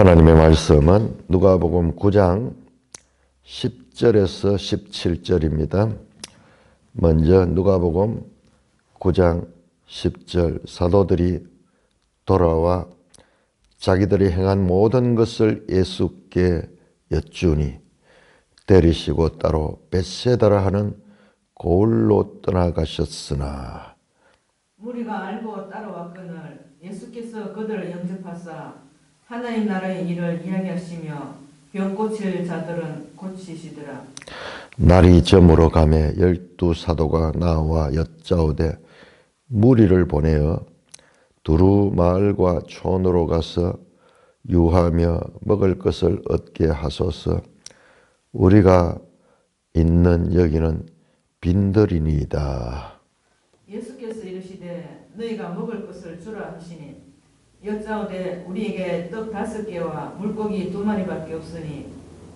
하나님의 말씀은 누가복음 9장 10절에서 17절입니다. 먼저 누가복음 9장 10절 사도들이 돌아와 자기들이 행한 모든 것을 예수께 여쭈니 데리시고 따로 벳세다라 하는 고을로 떠나가셨으나 무리가 알고 따라왔거늘 예수께서 그들을 영접하사 하나님 나라의 일을 이야기하시며 병 고칠 자들은 고치시더라. 날이 저물어 가매 12 사도가 나와 여짜오되 무리를 보내어 두루 마을과 촌으로 가서 유하며 먹을 것을 얻게 하소서. 우리가 있는 여기는 빈들이니이다. 예수께서 이르시되 너희가 먹을 것을 주라 하시니 여짜오되 우리에게 떡 5개와 물고기 2마리밖에 없으니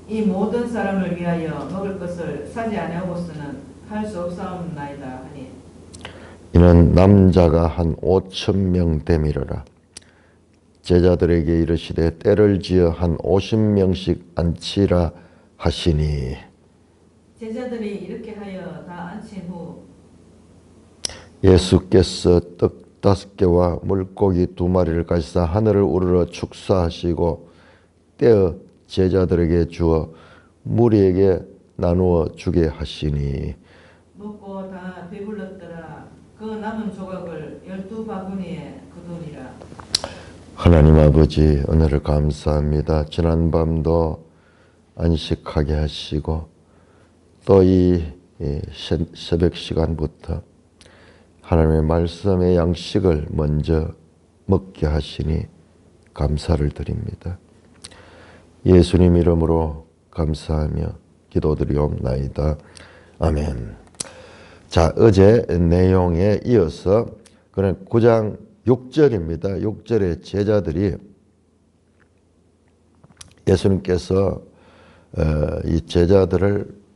이 모든 사람을 위하여 먹을 것을 사지 아니하고서는 할 수 없사옵나이다 하니 이는 남자가 한 5,000명 되미르라. 제자들에게 이르시되 때를 지어 한 50명씩 앉히라 하시니 제자들이 이렇게 하여 다 앉힌 후 예수께서 떡 5개와 물고기 2마리를 가지사 하늘을 우러러 축사하시고 떼어 제자들에게 주어 무리에게 나누어 주게 하시니 먹고 다 배불렀더라. 그 남은 조각을 12바구니에 거두니라. 하나님 아버지 은혜를 감사합니다. 지난밤도 안식하게 하시고 또 이 새벽 시간부터 하나님의 말씀의 양식을 먼저 먹게 하시니 감사를 드립니다. 예수님 이름으로 감사하며 기도드리옵나이다. 아멘. 자, 어제 내용에 이어서 그는 9장 6절입니다. 6절에 제자들이 예수님께서 이 제자들을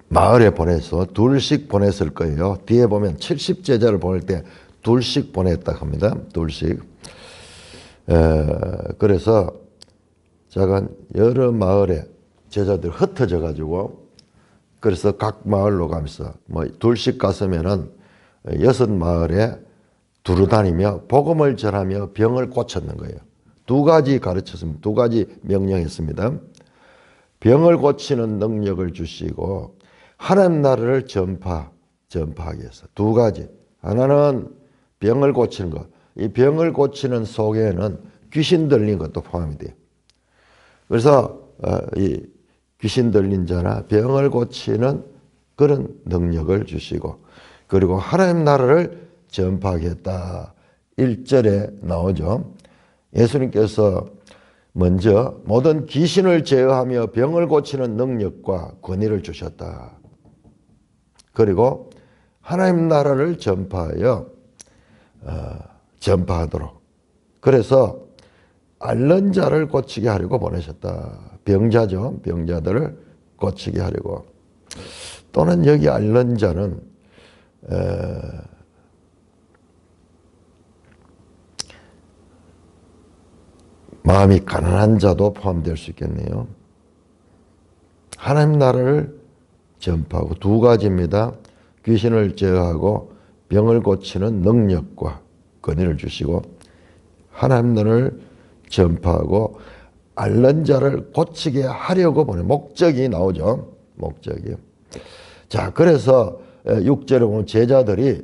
마을에 보내서 둘씩 보냈을 거예요. 뒤에 보면 70제자를 보낼 때 둘씩 보냈다 합니다. 둘씩. 그래서 작은 여러 마을에 제자들 흩어져 가지고 그래서 각 마을로 가면서 뭐 둘씩 갔으면은 6 마을에 두루 다니며 복음을 전하며 병을 고쳤는 거예요. 2가지 가르쳤습니다. 2가지 명령했습니다. 병을 고치는 능력을 주시고 하나님 나라를 전파하기 위해서 2가지. 하나는 병을 고치는 것. 이 병을 고치는 속에는 귀신 들린 것도 포함이 돼요. 그래서 이 귀신 들린 자나 병을 고치는 그런 능력을 주시고 그리고 하나님 나라를 전파하겠다. 1절에 나오죠. 예수님께서 먼저 모든 귀신을 제어하며 병을 고치는 능력과 권위를 주셨다. 그리고 하나님 나라를 전파하도록. 그래서 앓는 자를 고치게 하려고 보내셨다. 병자죠. 병자들을 고치게 하려고. 또는 여기 앓는 자는 마음이 가난한 자도 포함될 수 있겠네요. 하나님 나라를 전파하고 2가지입니다. 귀신을 제어하고 병을 고치는 능력과 권위를 주시고 하나님 나라를 전파하고 앓는 자를 고치게 하려고 보내 목적이 나오죠. 목적이. 자, 그래서 6절에 보면 제자들이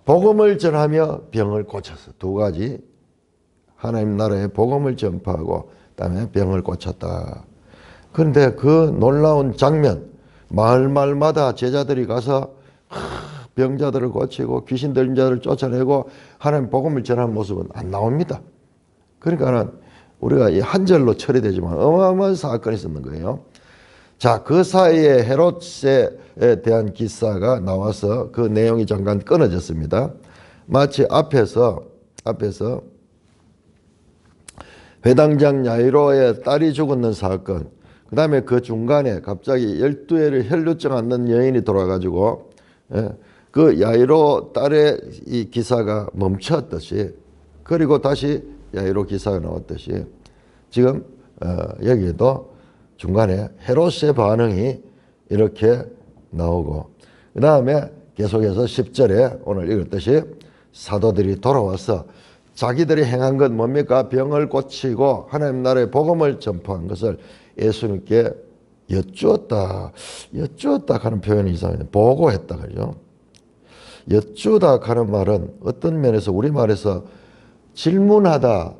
복음을 전하며 병을 고쳤어. 2가지. 하나님 나라의 복음을 전파하고 그다음에 병을 고쳤다. 그런데 그 놀라운 장면, 마을마다 제자들이 가서 병자들을 고치고 귀신 들린 자들을 쫓아내고 하나님 복음을 전하는 모습은 안 나옵니다. 그러니까는 우리가 이 한 절로 처리되지만 어마어마한 사건이 있었는 거예요. 자, 그 사이에 헤롯에 대한 기사가 나와서 그 내용이 잠깐 끊어졌습니다. 마치 앞에서 회당장 야이로의 딸이 죽었는 사건, 그 다음에 그 중간에 갑자기 12회를 혈루증 앓는 여인이 돌아가지고 그 야이로 딸의 이 기사가 멈췄듯이 그리고 다시 야이로 기사가 나왔듯이 지금 여기에도 중간에 헤롯의 반응이 이렇게 나오고 그 다음에 계속해서 10절에 오늘 읽었듯이 사도들이 돌아와서 자기들이 행한 것 뭡니까? 병을 고치고 하나님 나라의 복음을 전파한 것을 예수님께 여쭈었다 하는 표현이 이상해요. 보고했다 그러죠. 여쭈다 하는 말은 어떤 면에서 우리말에서 질문하다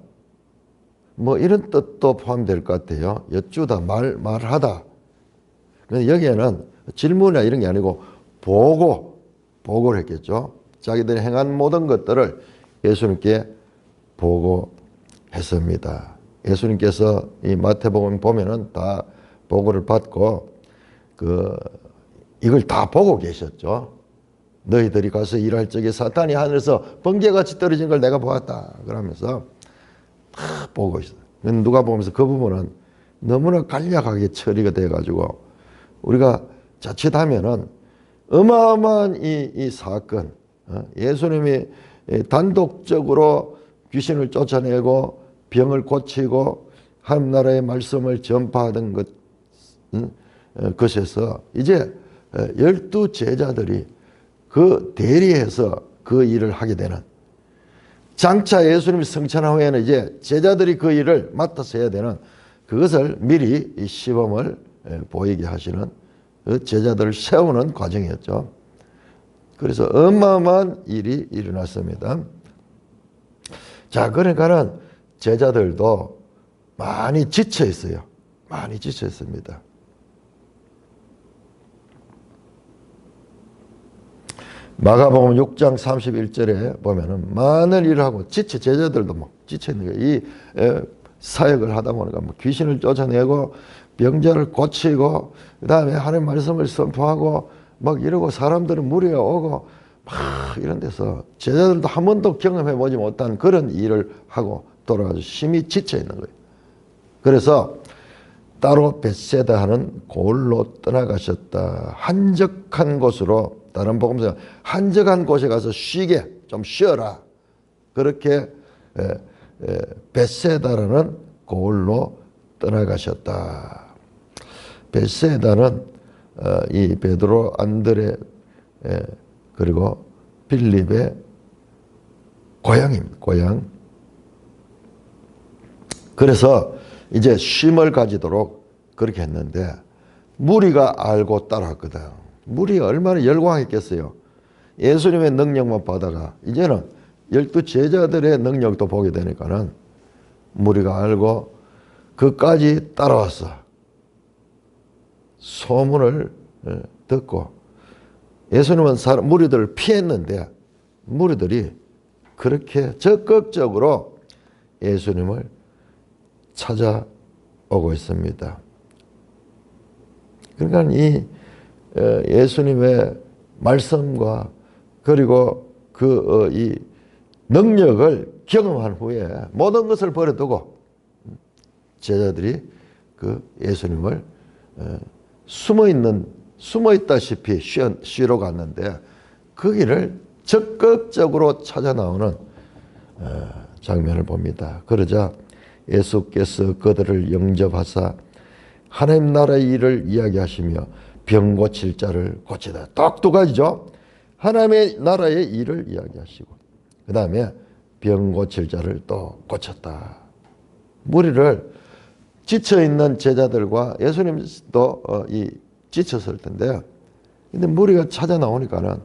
뭐 이런 뜻도 포함될 것 같아요. 여쭈다 말하다. 여기에는 질문이나 이런 게 아니고 보고를 했겠죠. 자기들이 행한 모든 것들을 예수님께 보고했습니다. 예수님께서 이 마태복음 보면은 다 보고를 받고 이걸 다 보고 계셨죠. 너희들이 가서 일할 적에 사탄이 하늘에서 번개같이 떨어진 걸 내가 보았다. 그러면서 다 보고 있어요. 누가 보면서 그 부분은 너무나 간략하게 처리가 돼가지고 우리가 자칫하면은 어마어마한 이 사건, 예수님이 단독적으로 귀신을 쫓아내고 병을 고치고 하나님 나라의 말씀을 전파하던 것에서 이제 12 제자들이 그 대리해서 그 일을 하게 되는, 장차 예수님이 승천한 후에는 이제 제자들이 그 일을 맡아서 해야 되는, 그것을 미리 이 시범을 보이게 하시는 그 제자들을 세우는 과정이었죠. 그래서 어마어마한 일이 일어났습니다. 자, 그러니까는 제자들도 많이 지쳐 있어요. 많이 지쳐 있습니다. 마가복음 6장 31절에 보면은 많은 일을 하고 제자들도 뭐 지쳐 있는 거예요. 이 사역을 하다 보니까 뭐 귀신을 쫓아내고 병자를 고치고 그다음에 하나님 말씀을 선포하고 막 이러고 사람들은 무리에 오고 막 이런 데서 제자들도 한 번도 경험해 보지 못한 그런 일을 하고 돌아가서 심히 지쳐 있는 거예요. 그래서 따로 벳세다 하는 고을로 떠나가셨다. 한적한 곳으로, 다른 복음서 한적한 곳에 가서 좀 쉬어라. 그렇게 벳세다라는 고을로 떠나가셨다. 벳세다는 이 베드로, 안드레 그리고 빌립의 고향입니다. 고향. 그래서 이제 쉼을 가지도록 그렇게 했는데 무리가 알고 따라왔거든. 무리가 얼마나 열광했겠어요. 예수님의 능력만 받아가 이제는 12 제자들의 능력도 보게 되니까는 무리가 알고 그까지 따라왔어. 소문을 듣고 예수님은 무리들을 피했는데 무리들이 그렇게 적극적으로 예수님을 찾아오고 있습니다. 그러니까 이 예수님의 말씀과 그리고 이 능력을 경험한 후에 모든 것을 버려두고 제자들이 그 예수님을 숨어있다시피 쉬러 갔는데 거기를 적극적으로 찾아 나오는 장면을 봅니다. 그러자 예수께서 그들을 영접하사 하나님 나라의 일을 이야기하시며 병 고칠 자를 고치다. 똑똑하죠? 하나님의 나라의 일을 이야기하시고 그 다음에 병 고칠 자를 또 고쳤다. 무리를 지쳐있는 제자들과 예수님도 지쳤을 텐데 근데 무리가 찾아 나오니까는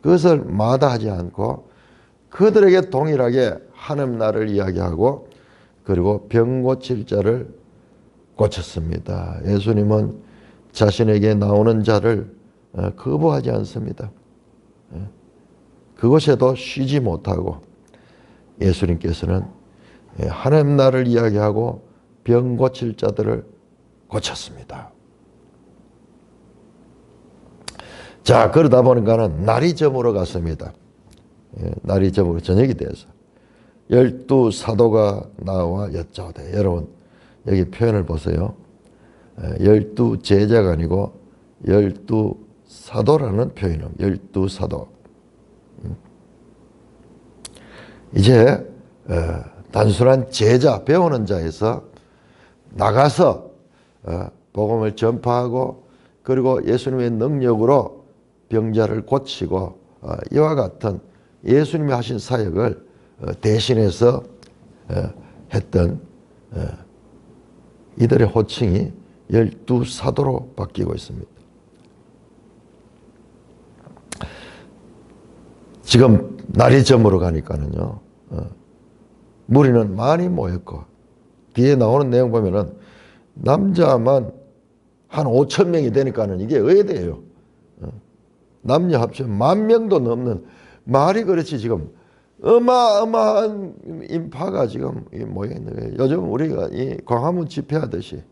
그것을 마다하지 않고 그들에게 동일하게 하나님 나라를 이야기하고 그리고 병 고칠 자를 고쳤습니다. 예수님은 자신에게 나오는 자를 거부하지 않습니다. 그곳에도 쉬지 못하고 예수님께서는 하나님 나라를 이야기하고 병 고칠 자들을 고쳤습니다. 자, 그러다 보니까는 날이 저물어 갔습니다. 날이 저물어 저녁이 돼서 12 사도가 나와 여짜오되, 여러분 여기 표현을 보세요. 12 제자가 아니고 12 사도라는 표현입니다. 12 사도. 이제 단순한 제자, 배우는 자에서 나가서 복음을 전파하고 그리고 예수님의 능력으로 병자를 고치고 이와 같은 예수님이 하신 사역을 대신해서 했던 이들의 호칭이 12사도로 바뀌고 있습니다. 지금 날이 저물어 가니까는요, 무리는 많이 모였고, 뒤에 나오는 내용 보면은 남자만 한 5천 명이 되니까는 이게 의대예요. 남녀 합치면 10,000명도 넘는, 말이 그렇지 지금 어마어마한 인파가 지금 모여 있는 거예요. 요즘 우리가 이 광화문 집회하듯이,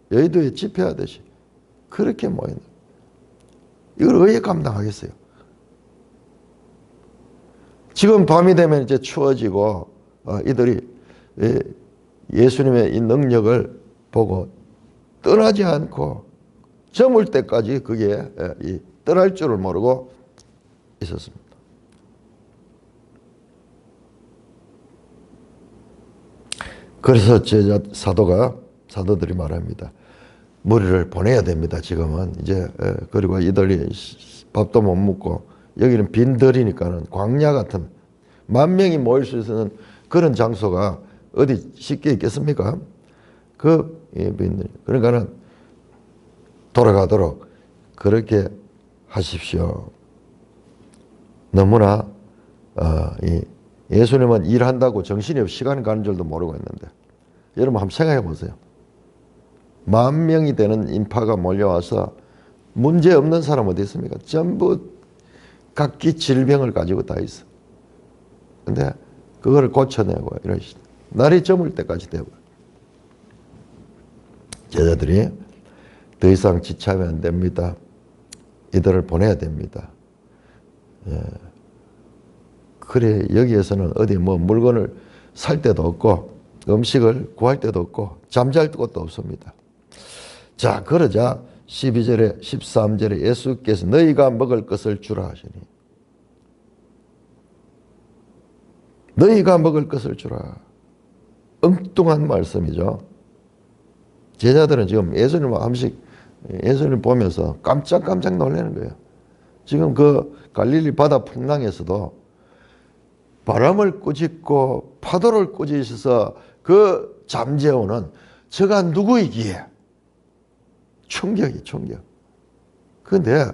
여의도에 집회하듯이 그렇게 모여 있는 거예요. 이걸 어떻게 감당하겠어요? 지금 밤이 되면 이제 추워지고 이들이 예수님의 이 능력을 보고 떠나지 않고 저물 때까지 그게 떠날 줄을 모르고 있었습니다. 그래서 사도들이 말합니다. 무리를 보내야 됩니다. 지금은 이제 그리고 이들이 밥도 못 먹고 여기는 빈들이니까는 광야 같은 10,000명이 모일 수 있는 그런 장소가 어디 쉽게 있겠습니까? 빈들. 그러니까는 돌아가도록 그렇게 하십시오. 너무나 예수님은 일한다고 정신이 없이 시간이 가는 줄도 모르고 있는데 여러분 한번 생각해 보세요. 10,000명이 되는 인파가 몰려와서 문제 없는 사람 어디 있습니까? 전부 각기 질병을 가지고 다 있어. 근데 그거를 고쳐내고 이러시 날이 저물 때까지 되고 제자들이 더 이상 지체하면 안 됩니다. 이들을 보내야 됩니다. 그래 여기에서는 어디 물건을 살 데도 없고 음식을 구할 데도 없고 잠잘 곳도 없습니다. 자 그러자 12절에 13절에 예수께서 너희가 먹을 것을 주라 하시니 너희가 먹을 것을 주라. 엉뚱한 말씀이죠. 제자들은 지금 예수님 보면서 깜짝깜짝 놀라는 거예요. 지금 그 갈릴리 바다 풍랑에서도 바람을 꾸짖고 파도를 꾸짖어서 그 잠재우는 저가 누구이기에 충격. 그런데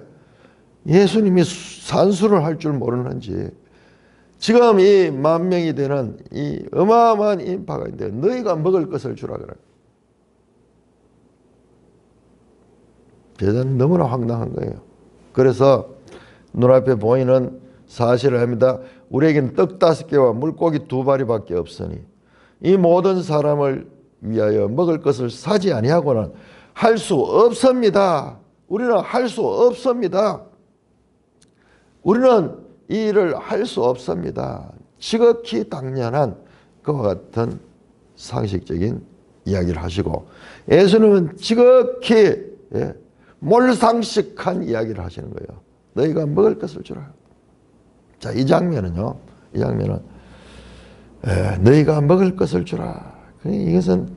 예수님이 산수를 할 줄 모르는지 지금 이 10,000명이 되는 이 어마어마한 인파가 있는데 너희가 먹을 것을 주라 그래. 제자는 너무나 황당한 거예요. 그래서 눈앞에 보이는 사실을 합니다. 우리에게는 떡 5개와 물고기 2마리밖에 없으니 이 모든 사람을 위하여 먹을 것을 사지 아니하고는 할 수 없습니다. 우리는 할 수 없습니다. 우리는 이 일을 할 수 없습니다. 지극히 당연한 그와 같은 상식적인 이야기를 하시고 예수님은 지극히 몰상식한 이야기를 하시는 거예요. 너희가 먹을 것을 주라. 자, 이 장면은요. 너희가 먹을 것을 주라. 이것은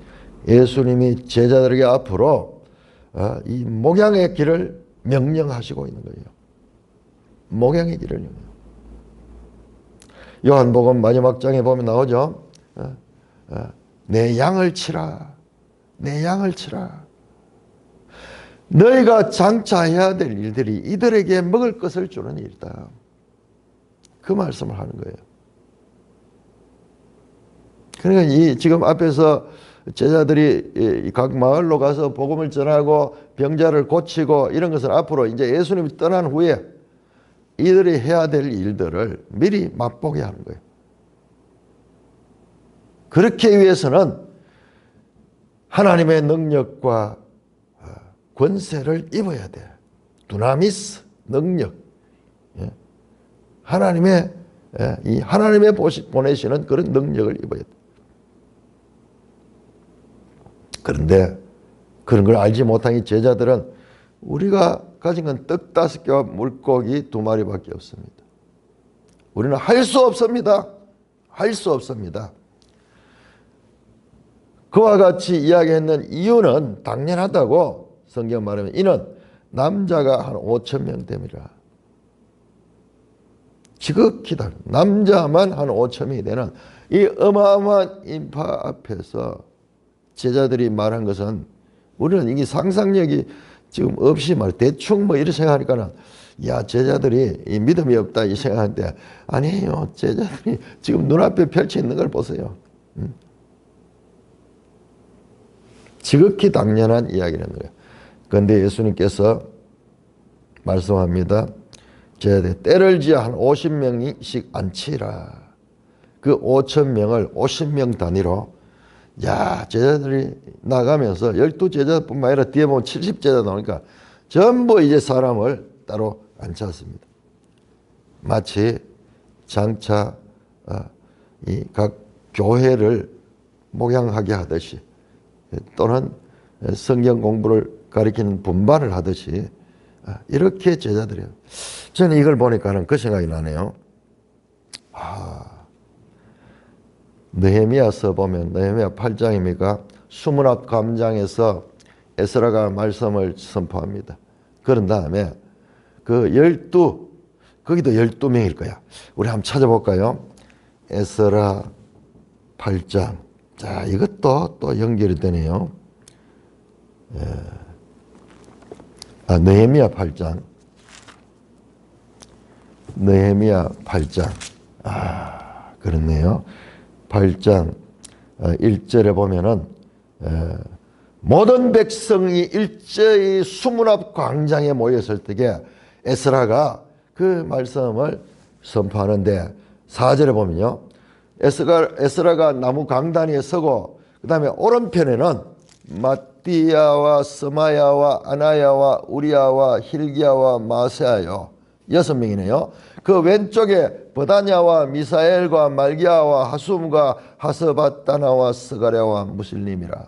예수님이 제자들에게 앞으로 이 목양의 길을 명령하시고 있는 거예요. 목양의 길을 명령. 요한복음 마지막 장에 보면 나오죠. 내 양을 치라. 내 양을 치라. 너희가 장차 해야 될 일들이 이들에게 먹을 것을 주는 일이다. 그 말씀을 하는 거예요. 그러니까 이 지금 앞에서 제자들이 각 마을로 가서 복음을 전하고 병자를 고치고 이런 것을 앞으로 이제 예수님이 떠난 후에 이들이 해야 될 일들을 미리 맛보게 하는 거예요. 그렇게 위해서는 하나님의 능력과 권세를 입어야 돼. 두나미스, 능력. 하나님의 보내시는 그런 능력을 입어야 돼. 그런데 그런 걸 알지 못한 이 제자들은 우리가 가진 건 떡 5개와 물고기 2마리밖에 없습니다. 우리는 할 수 없습니다. 할 수 없습니다. 그와 같이 이야기했는 이유는 당연하다고 성경 말하면 이는 남자가 한 5천 명 됩니다. 지극히 남자만 한 5천 명이 되는 이 어마어마한 인파 앞에서 제자들이 말한 것은 우리는 이게 상상력이 지금 없이 대충 이렇게 생각하니까는 야, 제자들이 이 믿음이 없다 이 생각하는데 아니에요. 제자들이 지금 눈앞에 펼쳐 있는 걸 보세요. 지극히 당연한 이야기라는 거예요. 그런데 예수님께서 말씀합니다. 제자들 때를 지어 한 50명씩 앉히라. 그 5천 명을 50명 단위로 야, 제자들이 나가면서 12제자뿐만 아니라 뒤에 보면 70제자 나오니까 전부 이제 사람을 따로 앉혔습니다. 마치 장차 이 각 교회를 목양하게 하듯이 또는 성경 공부를 가리키는 분반을 하듯이 이렇게 제자들이 저는 이걸 보니까는 그 생각이 나네요. 느헤미야서 보면 느헤미야 8장입니까? 수문학 감장에서 에스라가 말씀을 선포합니다. 그런 다음에 그 12 거기도 12명일 거야. 우리 한번 찾아볼까요? 에스라 8장. 자, 이것도 또 연결이 되네요. 느헤미야 8장. 느헤미야 8장. 그렇네요. 8장 1절에 보면은 모든 백성이 일제히 수문 앞 광장에 모였을 때에 에스라가 그 말씀을 선포하는데 4절에 보면요. 에스라가 나무 강단 위에 서고 그 다음에 오른편에는 마띠야와 스마야와 아나야와 우리야와 힐기야와 마세아요. 6명이네요. 그 왼쪽에 버다냐와 미사엘과 말기야와 하숨과 하스바다나와 스가랴와 무슬림이라.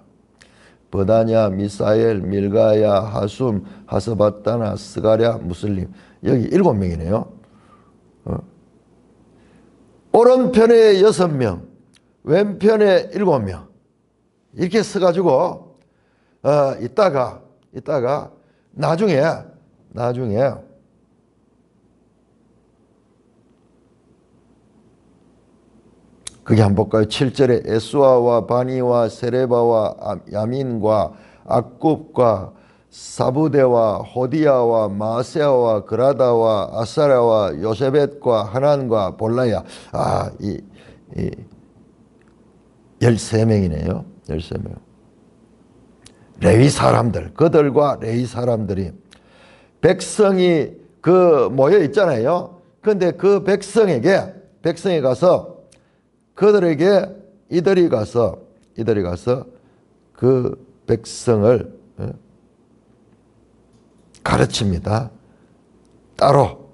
버다냐, 미사엘, 밀가야, 하숨, 하스바다나, 스가랴, 무슬림. 여기 7명이네요. 오른편에 6명, 왼편에 7명. 이렇게 써가지고 이따가 나중에 거기 한번 볼까요? 7절에 에스와와 바니와 세레바와 야민과 악굽과 사부데와 호디야와 마세아와 그라다와 아사라와 요세벳과 하난과 볼라야. 이 13명이네요. 13명. 레위 사람들, 그들과 레위 사람들이 백성이 모여 있잖아요. 그런데 그 백성에 가서 그들에게 이들이 가서 그 백성을 가르칩니다. 따로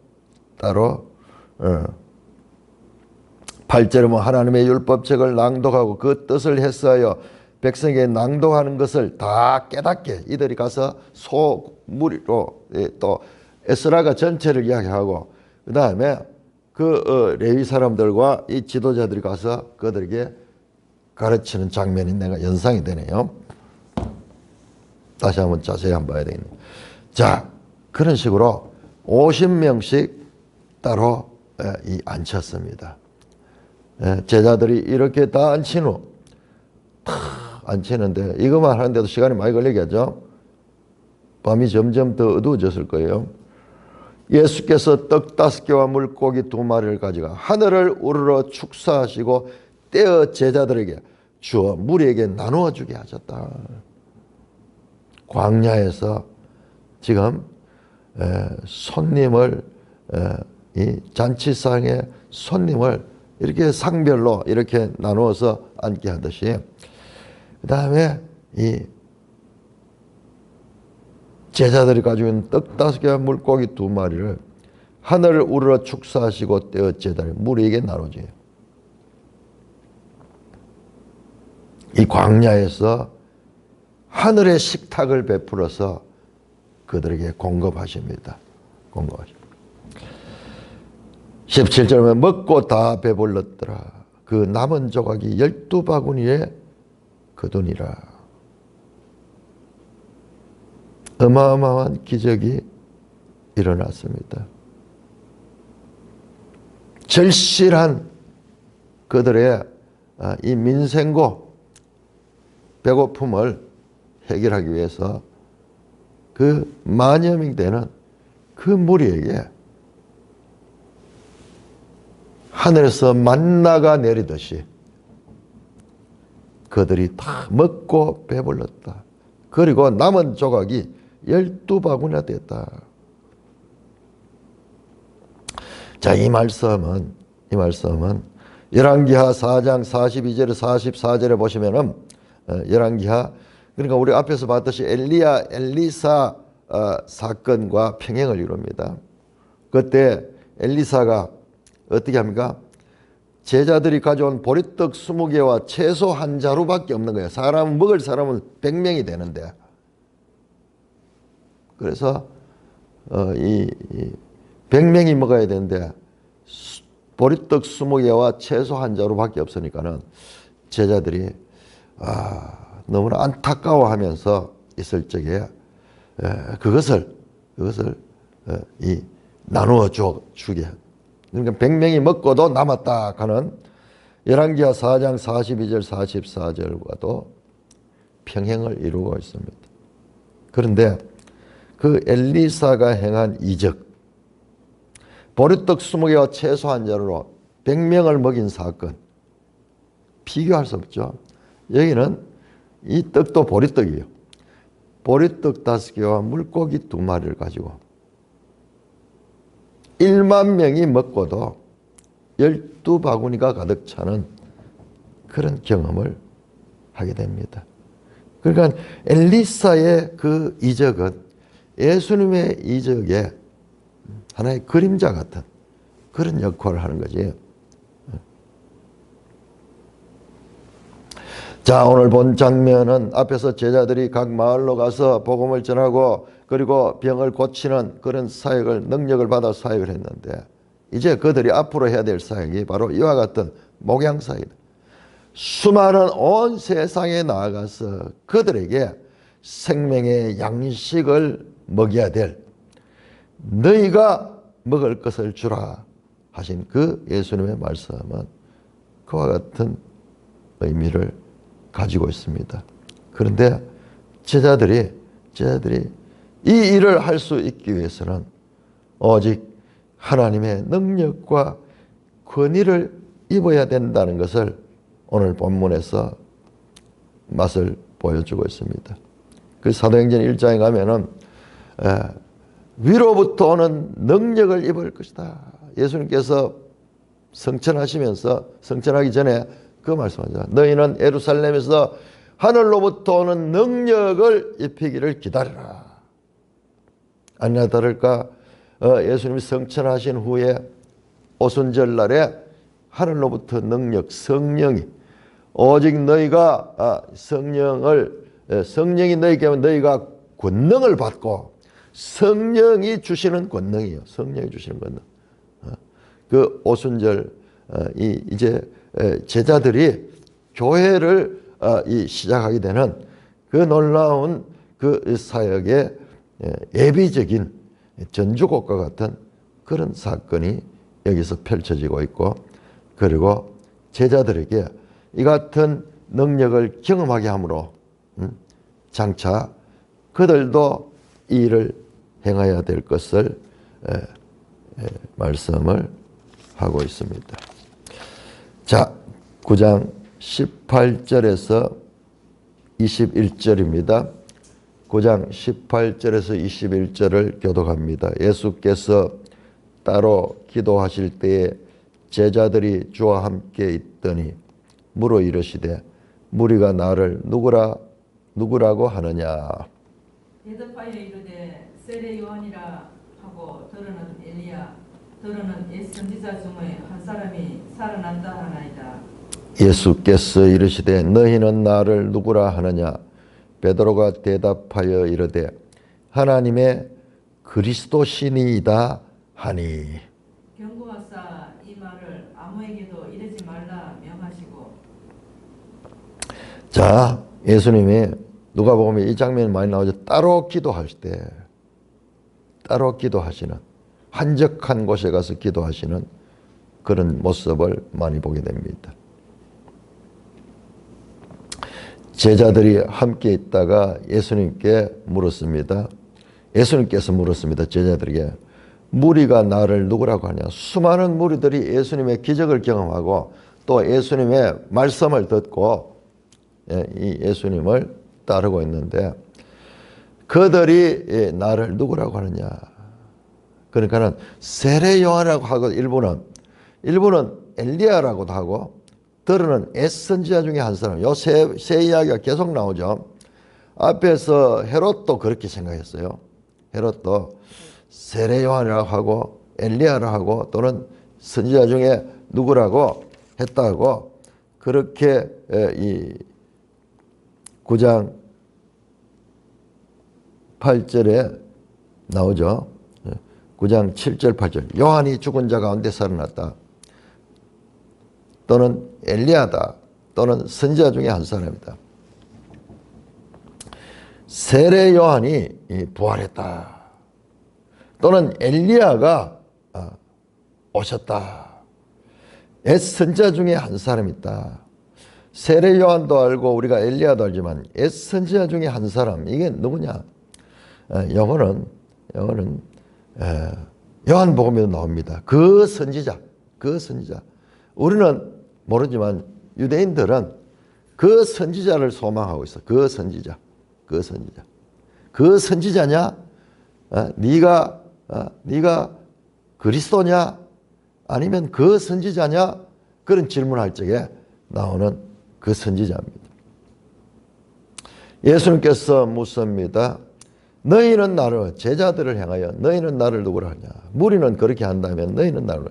8절에 하나님의 율법책을 낭독하고 그 뜻을 했어요. 백성에게 낭독하는 것을 다 깨닫게 이들이 가서 소무리로 또 에스라가 전체를 이야기하고 그 다음에 그 레위 사람들과 이 지도자들이 가서 그들에게 가르치는 장면이 내가 연상이 되네요. 다시 한번 자세히 한번 봐야 되겠네요. 자, 그런 식으로 50명씩 따로 앉혔습니다. 제자들이 이렇게 다 앉힌 후 앉히는데 이것만 하는데도 시간이 많이 걸리겠죠. 밤이 점점 더 어두워졌을 거예요. 예수께서 떡 5개와 물고기 2마리를 가져가 하늘을 우러러 축사하시고 떼어 제자들에게 주어 무리에게 나누어 주게 하셨다. 광야에서 지금 손님을 이 잔치상에 손님을 이렇게 상별로 이렇게 나누어서 앉게 하듯이 그 다음에 이 제자들이 가지고 있는 떡 5개와 물고기 2마리를 하늘을 우러러 축사하시고 떼어 제자들 무리에게 나누지. 이 광야에서 하늘의 식탁을 베풀어서 그들에게 공급하십니다. 17절에 먹고 다 배불렀더라. 그 남은 조각이 12바구니에 거두니라. 어마어마한 기적이 일어났습니다. 절실한 그들의 이 민생고 배고픔을 해결하기 위해서 그 만여 명 되는 그 무리에게 하늘에서 만나가 내리듯이 그들이 다 먹고 배불렀다. 그리고 남은 조각이 12바구니나 됐다. 자, 이 말씀은 열왕기하 4장 42절에 44절에 보시면은 열왕기하, 그러니까 우리 앞에서 봤듯이 엘리야 엘리사 사건과 평행을 이룹니다. 그때 엘리사가 어떻게 합니까? 제자들이 가져온 보리떡 20개와 채소 한 자루밖에 없는 거예요. 사람 먹을 사람은 100명이 되는데, 그래서 이 100명이 먹어야 되는데 보리떡 20개와 채소 한 자루밖에 없으니까는 제자들이 너무나 안타까워하면서 있을 적에 그것을 이 나누어 주게. 그러니까 100명이 먹고도 남았다 하는 열왕기하 4장 42절 44절과도 평행을 이루고 있습니다. 그런데 그 엘리사가 행한 이적, 보리떡 20개와 채소 한 자루로 100명을 먹인 사건, 비교할 수 없죠. 여기는 이 떡도 보리떡이에요. 보리떡 5개와 물고기 2마리를 가지고 1만 명이 먹고도 12바구니가 가득 차는 그런 경험을 하게 됩니다. 그러니까 엘리사의 그 이적은 예수님의 이적의 하나의 그림자 같은 그런 역할을 하는 거지. 자, 오늘 본 장면은 앞에서 제자들이 각 마을로 가서 복음을 전하고 그리고 병을 고치는 그런 사역을, 능력을 받아 사역을 했는데, 이제 그들이 앞으로 해야 될 사역이 바로 이와 같은 목양 사역이다. 수많은 온 세상에 나아가서 그들에게 생명의 양식을 먹여야 될, 너희가 먹을 것을 주라 하신 그 예수님의 말씀은 그와 같은 의미를 가지고 있습니다. 그런데 제자들이 이 일을 할 수 있기 위해서는 오직 하나님의 능력과 권위를 입어야 된다는 것을 오늘 본문에서 맛을 보여주고 있습니다. 그 사도행전 1장에 가면은 위로부터 오는 능력을 입을 것이다. 예수님께서 성천하기 전에 그 말씀하죠. 너희는 예루살렘에서 하늘로부터 오는 능력을 입히기를 기다려라. 아니나 다를까 예수님이 성천하신 후에 오순절 날에 하늘로부터 능력, 성령이, 오직 너희가 성령이 너희에게 하면 너희가 권능을 받고, 성령이 주시는 권능이요. 성령이 주시는 권능. 그 오순절 이제 제자들이 교회를 시작하게 되는 그 놀라운 그 사역의 예비적인 전주곡과 같은 그런 사건이 여기서 펼쳐지고 있고, 그리고 제자들에게 이 같은 능력을 경험하게 함으로 장차 그들도 이 일을 행해야 될 것을 말씀을 하고 있습니다. 자, 9장 18절에서 21절입니다. 9장 18절에서 21절을 교독합니다. 예수께서 따로 기도하실 때에 제자들이 주와 함께 있더니 물어 이르시되 무리가 나를 누구라고 하느냐. 대답하여 이르되 세례 요한이라 하고 더러는 엘리야 더러는 옛 선지자 중에 한 사람이 살아난다 하나이다. 예수께서 이르시되 너희는 나를 누구라 하느냐. 베드로가 대답하여 이르되 하나님의 그리스도시니이다 하니. 경고하사 이 말을 아무에게도 이르지 말라 명하시고. 자, 예수님이 누가복음에 이 장면이 많이 나오죠. 따로 기도하실 때, 따로 기도하시는, 한적한 곳에 가서 기도하시는 그런 모습을 많이 보게 됩니다. 제자들이 함께 있다가 예수님께 물었습니다. 예수님께서 물었습니다. 제자들에게. 무리가 나를 누구라고 하냐. 수많은 무리들이 예수님의 기적을 경험하고 또 예수님의 말씀을 듣고 이 예수님을 따르고 있는데 그들이 나를 누구라고 하느냐. 그러니까는 세례 요한이라고 하고 일부는 엘리야라고도 하고 들으는 애선지자 중에 한 사람. 요 세 이야기가 계속 나오죠. 앞에서 헤롯도 그렇게 생각했어요. 헤롯도 세례 요한이라고 하고 엘리야라고 하고 또는 선지자 중에 누구라고 했다고 그렇게 이 9장 8절에 나오죠. 9장 7절 8절 요한이 죽은 자 가운데 살아났다. 또는 엘리야다. 또는 선지자 중에 한 사람이다. 세례 요한이 부활했다. 또는 엘리야가 오셨다. 선지자 중에 한 사람이 있다. 세례 요한도 알고 우리가 엘리야도 알지만 선지자 중에 한 사람. 이게 누구냐? 영어는 요한복음에도 나옵니다. 그 선지자. 우리는 모르지만 유대인들은 그 선지자를 소망하고 있어. 그 선지자. 그 선지자냐? 네가 그리스도냐? 아니면 그 선지자냐? 그런 질문할 적에 나오는 그 선지자입니다. 예수님께서 묻습니다. 너희는 나를, 제자들을 향하여 너희는 나를 누구라 하냐? 무리는 그렇게 한다면 너희는 나를.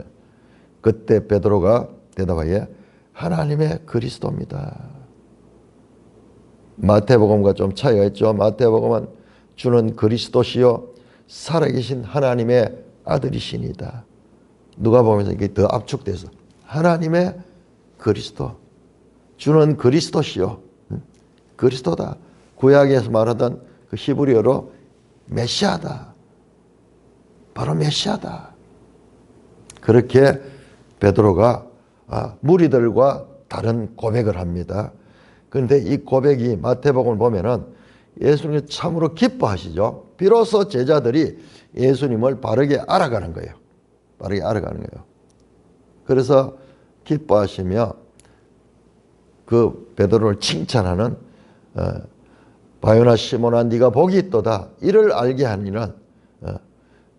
그때 베드로가 대답하여 하나님의 그리스도입니다. 마태복음과 좀 차이가 있죠. 마태복음은 주는 그리스도시요 살아계신 하나님의 아들이시니다. 누가복음에서 이게 더 압축돼서 하나님의 그리스도, 주는 그리스도시요 그리스도다. 구약에서 말하던 그 히브리어로 메시아다. 바로 메시아다. 그렇게 베드로가 무리들과 다른 고백을 합니다. 그런데 이 고백이 마태복음을 보면은 예수님이 참으로 기뻐하시죠. 비로소 제자들이 예수님을 바르게 알아가는 거예요. 바르게 알아가는 거예요. 그래서 기뻐하시며 그 베드로를 칭찬하는 바요나 시몬아 네가 복이 있도다. 이를 알게 하니는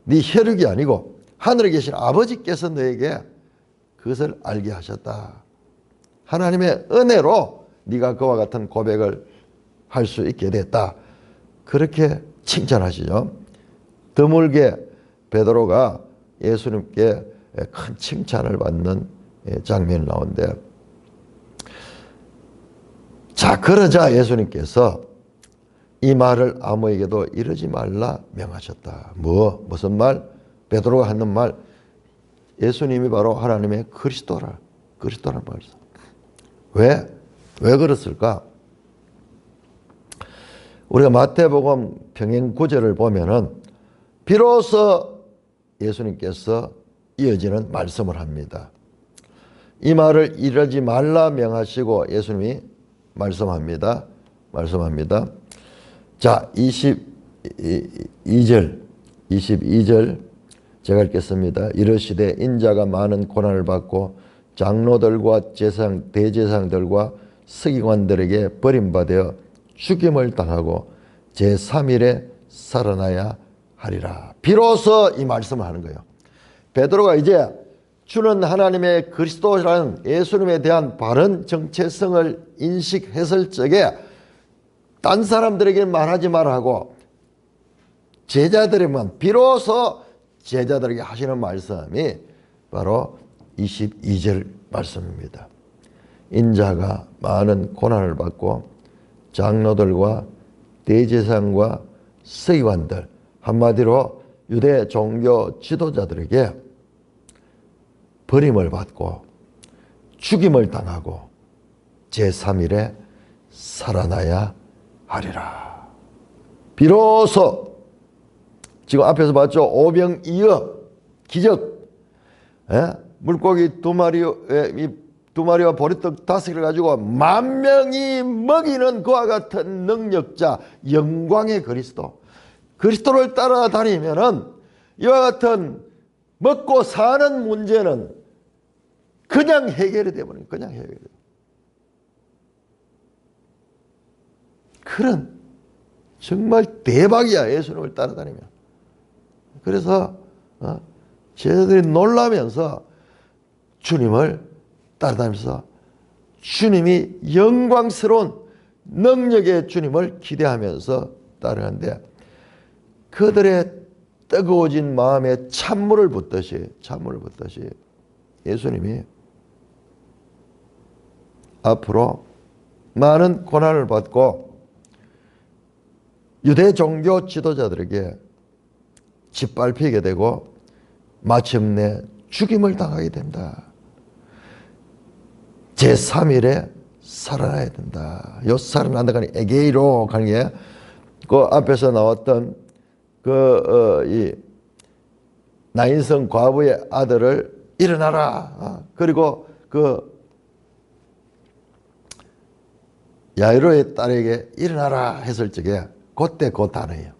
네 혈육이 아니고 하늘에 계신 아버지께서 너에게 그것을 알게 하셨다. 하나님의 은혜로 네가 그와 같은 고백을 할 수 있게 됐다. 그렇게 칭찬하시죠. 드물게 베드로가 예수님께 큰 칭찬을 받는 장면이 나오는데, 자 그러자 예수님께서 이 말을 아무에게도 이르지 말라 명하셨다. 무슨 말? 베드로가 하는 말. 예수님이 바로 하나님의 그리스도라는 말이죠. 왜 그랬을까? 우리가 마태복음 평행 구절을 보면은 비로소 예수님께서 이어지는 말씀을 합니다. 이 말을 이르지 말라 명하시고 예수님이 말씀합니다. 자, 22절 제가 읽겠습니다. 이르시되 인자가 많은 고난을 받고 장로들과 대제사장들과 서기관들에게 버림받아 죽임을 당하고 제3일에 살아나야 하리라. 비로소 이 말씀을 하는 거예요. 베드로가 이제 주는 하나님의 그리스도라는 예수님에 대한 바른 정체성을 인식했을 적에 딴 사람들에게 말하지 말라고 제자들에만 비로소 제자들에게 하시는 말씀이 바로 22절 말씀입니다. 인자가 많은 고난을 받고 장로들과 대제사장과 서기관들, 한마디로 유대 종교 지도자들에게 버림을 받고 죽임을 당하고 제3일에 살아나야 하리라. 비로소 지금 앞에서 봤죠? 오병이어 기적. 물고기 2마리와 보리떡 5개를 가지고 10,000명이 먹이는 그와 같은 능력자, 영광의 그리스도. 그리스도를 따라다니면은 이와 같은 먹고 사는 문제는 그냥 해결이 되버려요. 그냥 해결이 돼요. 그런 정말 대박이야, 예수님을 따라다니면. 그래서 제자들이 놀라면서 주님을 따라다니면서 주님이 영광스러운 능력의 주님을 기대하면서 따라가는데, 그들의 뜨거워진 마음에 찬물을 붓듯이 예수님이 앞으로 많은 고난을 받고 유대 종교 지도자들에게 짓밟히게 되고 마침내 죽임을 당하게 된다. 제3일에 살아나야 된다. 요 살아난다가 에게이로 가는 게 그 앞에서 나왔던 이 나인성 과부의 아들을 일어나라. 그리고 그 야이로의 딸에게 일어나라 했을 적에 그때 그 단어예요.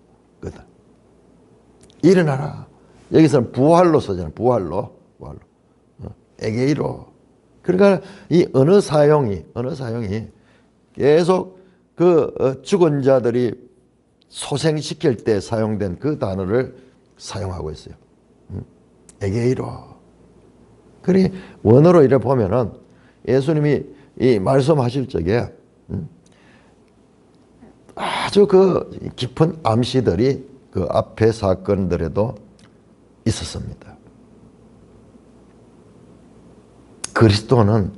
일어나라. 여기서는 부활로 쓰잖아요. 부활로. 에게이로. 그러니까 이 언어 사용이 계속 그 죽은 자들이 소생시킬 때 사용된 그 단어를 사용하고 있어요. 에게이로. 그러니 원어로 이래 보면은 예수님이 이 말씀하실 적에 아주 그 깊은 암시들이 그 앞의 사건들에도 있었습니다. 그리스도는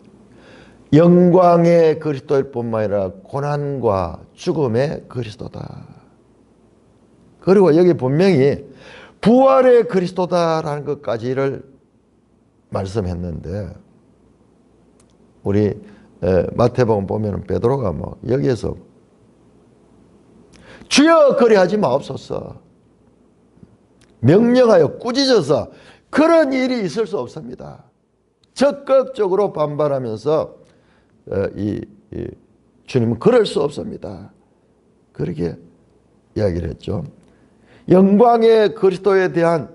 영광의 그리스도일 뿐만 아니라 고난과 죽음의 그리스도다. 그리고 여기 분명히 부활의 그리스도다라는 것까지를 말씀했는데, 우리 마태복음 보면 베드로가 뭐 여기에서 주여 그리하지 마옵소서, 명령하여 꾸짖어서 그런 일이 있을 수 없습니다. 적극적으로 반발하면서 주님은 그럴 수 없습니다. 그렇게 이야기를 했죠. 영광의 그리스도에 대한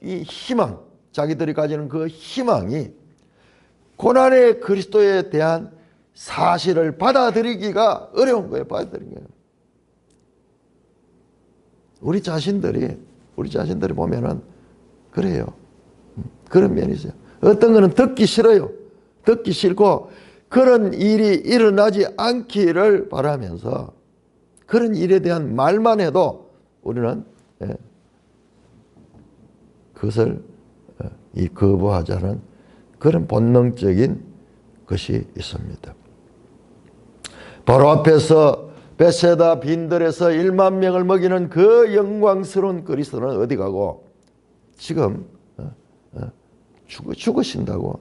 이 희망, 자기들이 가지는 그 희망이 고난의 그리스도에 대한 사실을 받아들이기가 어려운 거예요. 받아들이는 거예요. 우리 자신들이 보면은 그래요. 그런 면이 있어요. 어떤 거는 듣기 싫어요. 듣기 싫고 그런 일이 일어나지 않기를 바라면서 그런 일에 대한 말만 해도 우리는 그것을 거부하자는 그런 본능적인 것이 있습니다. 바로 앞에서 베세다 빈들에서 1만 명을 먹이는 그 영광스러운 그리스도는 어디 가고 지금 죽으신다고.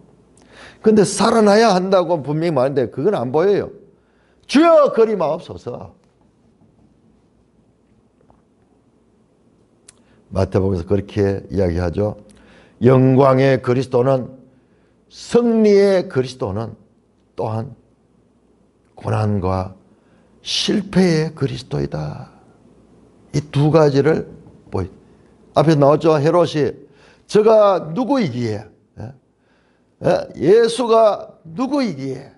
근데 살아나야 한다고 분명히 말하는데 그건 안 보여요. 주여 그리 마옵소서. 마태복음에서 그렇게 이야기하죠. 영광의 그리스도는, 승리의 그리스도는 또한 고난과 실패의 그리스도이다. 이 두 가지를 앞에 나왔죠. 헤롯이 저가 누구이기에, 예수가 누구이기에,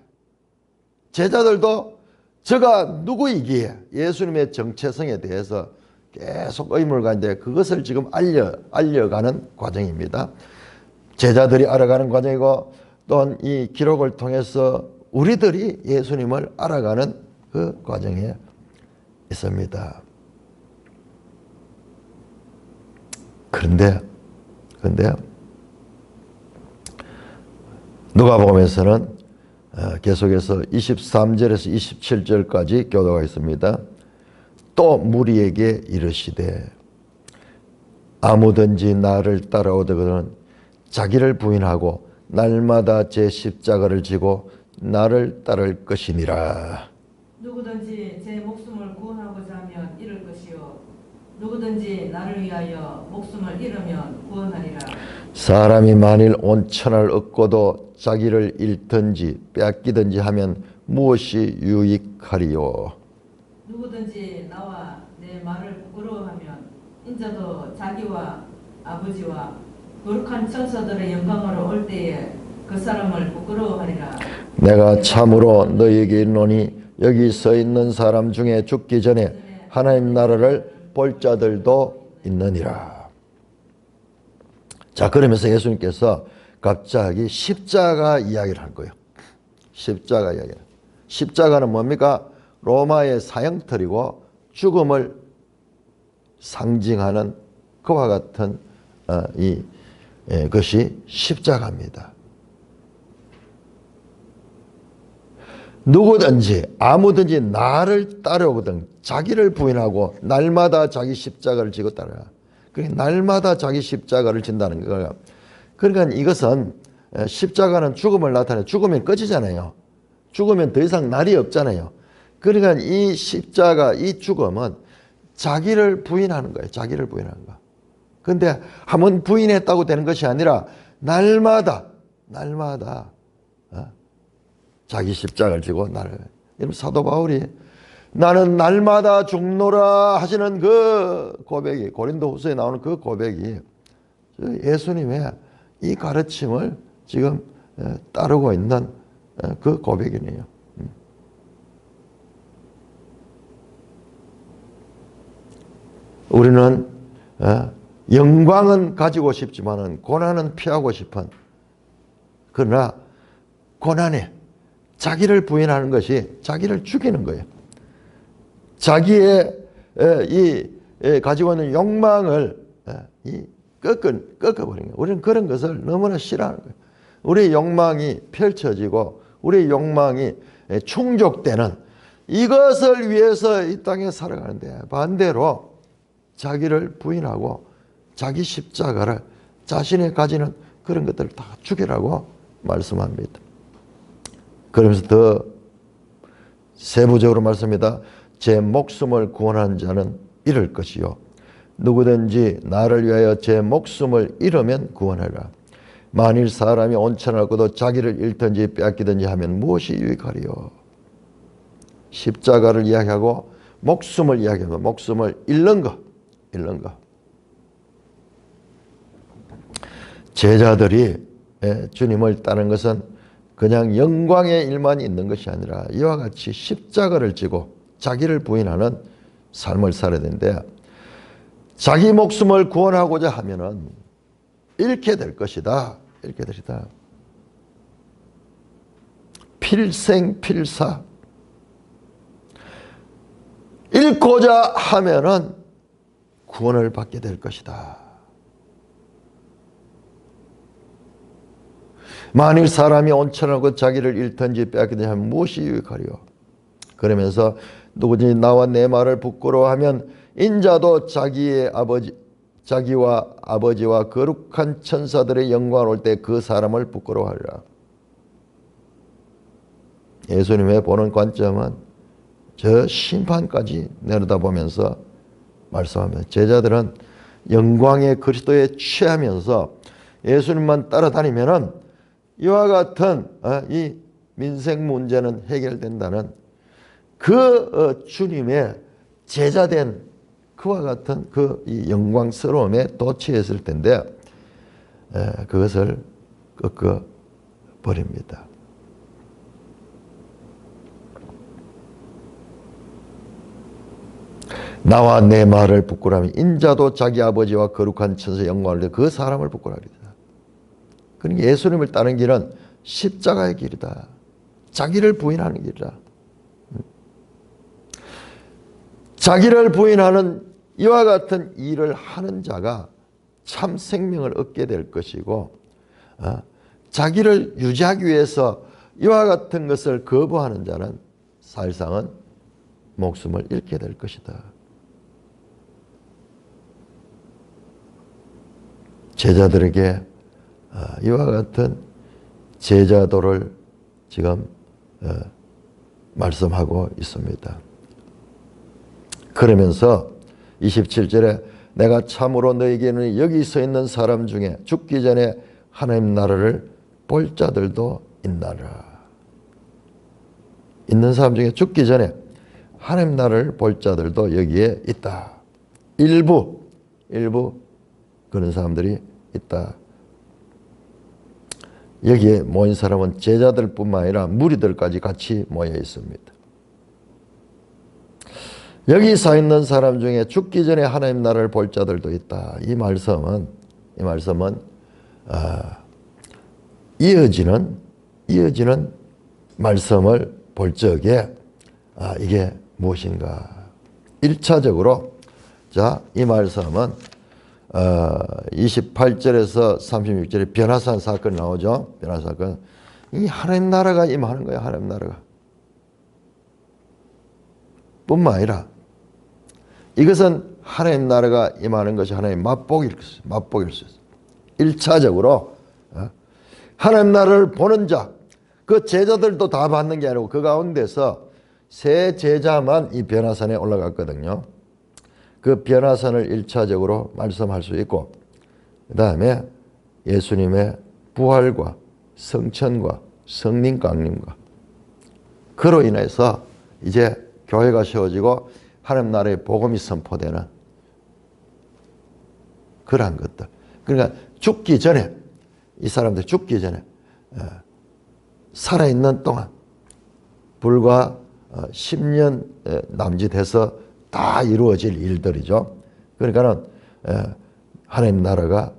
제자들도 저가 누구이기에 예수님의 정체성에 대해서 계속 의문을 가는데 그것을 지금 알려가는 과정입니다. 제자들이 알아가는 과정이고 또한 이 기록을 통해서 우리들이 예수님을 알아가는 그 과정에 있습니다. 그런데 누가복음에서는 계속해서 23절에서 27절까지 교도가 있습니다. 또 무리에게 이르시되 아무든지 나를 따라오거든 자기를 부인하고 날마다 제 십자가를 지고 나를 따를 것이니라. 누구든지 제 목숨을 구원하고자 하면 잃을 것이요 누구든지 나를 위하여 목숨을 잃으면 구원하리라. 사람이 만일 온 천하를 얻고도 자기를 잃든지 빼앗기든지 하면 무엇이 유익하리요? 누구든지 나와 내 말을 부끄러워하면 인자도 자기와 아버지와 거룩한 천사들의 영광으로 올 때에 그 사람을 부끄러워하리라. 내가 참으로 너희에게 이르노니 여기 서 있는 사람 중에 죽기 전에 하나님 나라를 볼 자들도 있느니라. 자, 그러면서 예수님께서 갑자기 십자가 이야기를 한 거예요. 십자가 이야기. 십자가는 뭡니까? 로마의 사형틀이고 죽음을 상징하는 그와 같은 것이 십자가입니다. 누구든지 아무든지 나를 따르거든 자기를 부인하고 날마다 자기 십자가를 지고 따라. 그러니까 날마다 자기 십자가를 진다는 거예요. 그러니까 이것은 십자가는 죽음을 나타내. 죽으면 끝이잖아요. 죽으면 더 이상 날이 없잖아요. 그러니까 이 십자가, 이 죽음은 자기를 부인하는 거예요. 자기를 부인하는 거. 근데 한번 부인했다고 되는 것이 아니라 날마다 자기 십자가를 지고 나를. 사도 바울이 나는 날마다 죽노라 하시는 그 고백이, 고린도후서에 나오는 그 고백이 예수님의 이 가르침을 지금 따르고 있는 그 고백이네요. 우리는 영광은 가지고 싶지만은 고난은 피하고 싶은, 그러나 고난에 자기를 부인하는 것이 자기를 죽이는 거예요. 자기의 가지고 있는 욕망을 꺾어버리는 거예요. 우리는 그런 것을 너무나 싫어하는 거예요. 우리의 욕망이 펼쳐지고 우리의 욕망이 충족되는 이것을 위해서 이 땅에 살아가는데, 반대로 자기를 부인하고 자기 십자가를, 자신이 가지는 그런 것들을 다 죽이라고 말씀합니다. 그러면서 더 세부적으로 말씀합니다. 제 목숨을 구원한 자는 잃을 것이요 누구든지 나를 위하여 제 목숨을 잃으면 구원하리라. 만일 사람이 온천을 얻고도 자기를 잃든지 빼앗기든지 하면 무엇이 유익하리요? 십자가를 이야기하고 목숨을 이야기하고, 목숨을 잃는 것. 제자들이 주님을 따르는 것은 그냥 영광의 일만 있는 것이 아니라 이와 같이 십자가를 지고 자기를 부인하는 삶을 살아야 되는데, 자기 목숨을 구원하고자 하면은 잃게 될 것이다. 잃게 되리다. 필생필사. 잃고자 하면은 구원을 받게 될 것이다. 만일 사람이 온천하고 자기를 잃든지 빼앗기든지 하면 무엇이 유익하리요? 그러면서 누구든지 나와 내 말을 부끄러워하면 인자도 자기와 아버지와 거룩한 천사들의 영광 올 때 그 사람을 부끄러워하리라. 예수님의 보는 관점은 저 심판까지 내려다보면서 말씀합니다. 제자들은 영광의 그리스도에 취하면서 예수님만 따라다니면은 이와 같은 이 민생 문제는 해결된다는 그 주님의 제자된 그와 같은 그 이 영광스러움에 도취했을 텐데 그것을 꺾어 버립니다. 나와 내 말을 부끄러워하면 인자도 자기 아버지와 거룩한 천사의 영광을 그 사람을 부끄러워하리다. 그러니까 예수님을 따르는 길은 십자가의 길이다. 자기를 부인하는 길이다. 자기를 부인하는 이와 같은 일을 하는 자가 참 생명을 얻게 될 것이고, 자기를 유지하기 위해서 이와 같은 것을 거부하는 자는 사실상은 목숨을 잃게 될 것이다. 제자들에게 이와 같은 제자도를 지금 말씀하고 있습니다. 그러면서 27절에 내가 참으로 너에게는 여기 서 있는 사람 중에 죽기 전에 하나님 나라를 볼 자들도 있나라. 있는 사람 중에 죽기 전에 하나님 나라를 볼 자들도 여기에 있다. 일부 그런 사람들이 있다. 여기에 모인 사람은 제자들뿐만 아니라 무리들까지 같이 모여 있습니다. 여기 서 있는 사람 중에 죽기 전에 하나님 나라를 볼 자들도 있다. 이 말씀은 이어지는 말씀을 볼 적에 이게 무엇인가? 1차적으로 이 말씀은 28절에서 36절에 변화산 사건이 나오죠. 변화산 사건. 이 하나님 나라가 임하는 거예요. 하나님 나라가. 뿐만 아니라 이것은 하나님 나라가 임하는 것이 하나님의 맛복일 수 있어요. 1차적으로 하나님 나라를 보는 자, 그 제자들도 다 받는 게 아니고 그 가운데서 세 제자만 이 변화산에 올라갔거든요. 그 변화산을 1차적으로 말씀할 수 있고, 그 다음에 예수님의 부활과 성천과 성령 강림과 그로 인해서 이제 교회가 세워지고 하나님 나라의 복음이 선포되는 그러한 것들. 그러니까 죽기 전에, 이 사람들 죽기 전에 살아있는 동안 불과 10년 남짓해서 다 이루어질 일들이죠. 그러니까는 하나님 나라가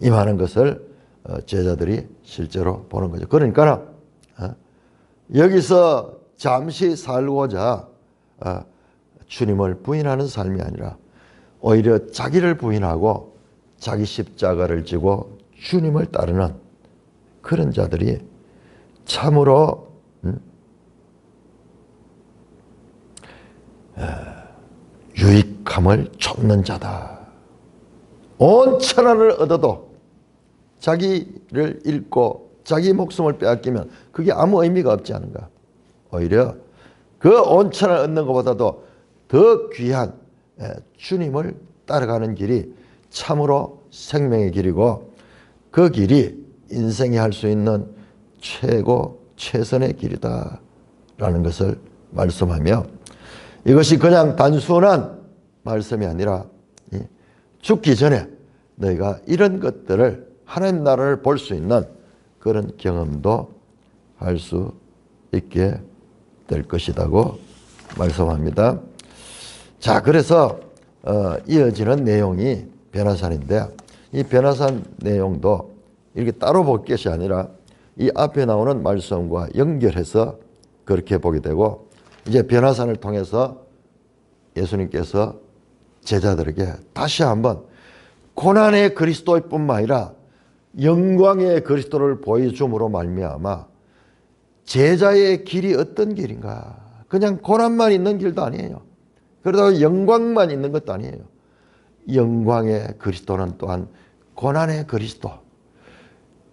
임하는 것을 제자들이 실제로 보는 거죠. 그러니까는 여기서 잠시 살고자 주님을 부인하는 삶이 아니라 오히려 자기를 부인하고 자기 십자가를 지고 주님을 따르는 그런 자들이 참으로 유익함을 쫓는 자다. 온 천하를 얻어도 자기를 잃고 자기 목숨을 빼앗기면 그게 아무 의미가 없지 않은가. 오히려 그 온 천하를 얻는 것보다도 더 귀한 주님을 따라가는 길이 참으로 생명의 길이고, 그 길이 인생이 할 수 있는 최선의 길이다 라는 것을 말씀하며, 이것이 그냥 단순한 말씀이 아니라 죽기 전에 너희가 이런 것들을 하나님 나라를 볼 수 있는 그런 경험도 할 수 있게 될 것이라고 말씀합니다. 자, 그래서 이어지는 내용이 변화산인데, 이 변화산 내용도 이렇게 따로 볼 것이 아니라 이 앞에 나오는 말씀과 연결해서 그렇게 보게 되고, 이제 변화산을 통해서 예수님께서 제자들에게 다시 한번 고난의 그리스도일 뿐만 아니라 영광의 그리스도를 보여줌으로 말미암아 제자의 길이 어떤 길인가. 그냥 고난만 있는 길도 아니에요. 그러다가 영광만 있는 것도 아니에요. 영광의 그리스도는 또한 고난의 그리스도.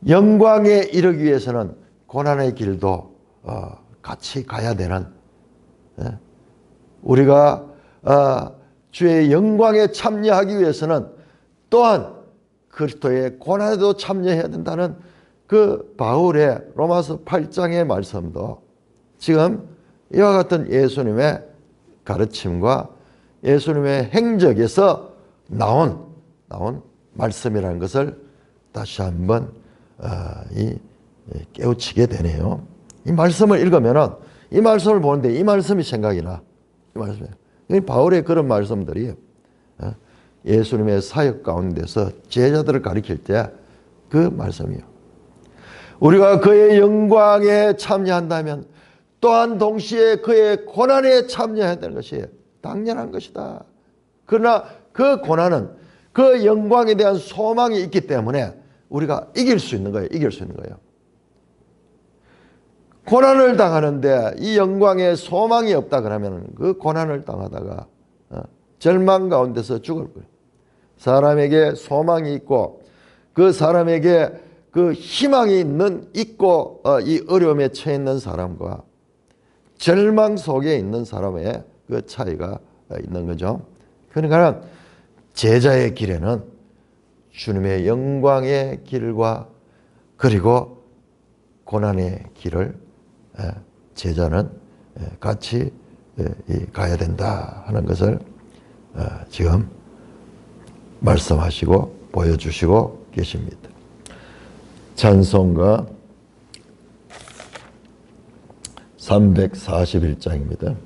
영광에 이르기 위해서는 고난의 길도 같이 가야 되는, 우리가 주의 영광에 참여하기 위해서는 또한 그리스도의 고난에도 참여해야 된다는 그 바울의 로마서 8장의 말씀도 지금 이와 같은 예수님의 가르침과 예수님의 행적에서 나온 말씀이라는 것을 다시 한번 깨우치게 되네요. 이 말씀을 읽으면은, 이 말씀을 보는데 이 말씀이 생각이 나. 이 말씀이. 바울의 그런 말씀들이 예수님의 사역 가운데서 제자들을 가리킬 때 그 말씀이요. 우리가 그의 영광에 참여한다면 또한 동시에 그의 고난에 참여해야 되는 것이 당연한 것이다. 그러나 그 고난은 그 영광에 대한 소망이 있기 때문에 우리가 이길 수 있는 거예요. 이길 수 있는 거예요. 고난을 당하는데 이 영광에 소망이 없다 그러면 그 고난을 당하다가 절망 가운데서 죽을 거예요. 사람에게 소망이 있고 그 사람에게 그 희망이 있고 이 어려움에 처해 있는 사람과 절망 속에 있는 사람의 그 차이가 있는 거죠. 그러니까 제자의 길에는 주님의 영광의 길과 그리고 고난의 길을 제자는 같이 가야 된다 하는 것을 지금 말씀하시고 보여주시고 계십니다. 찬송가 341장입니다.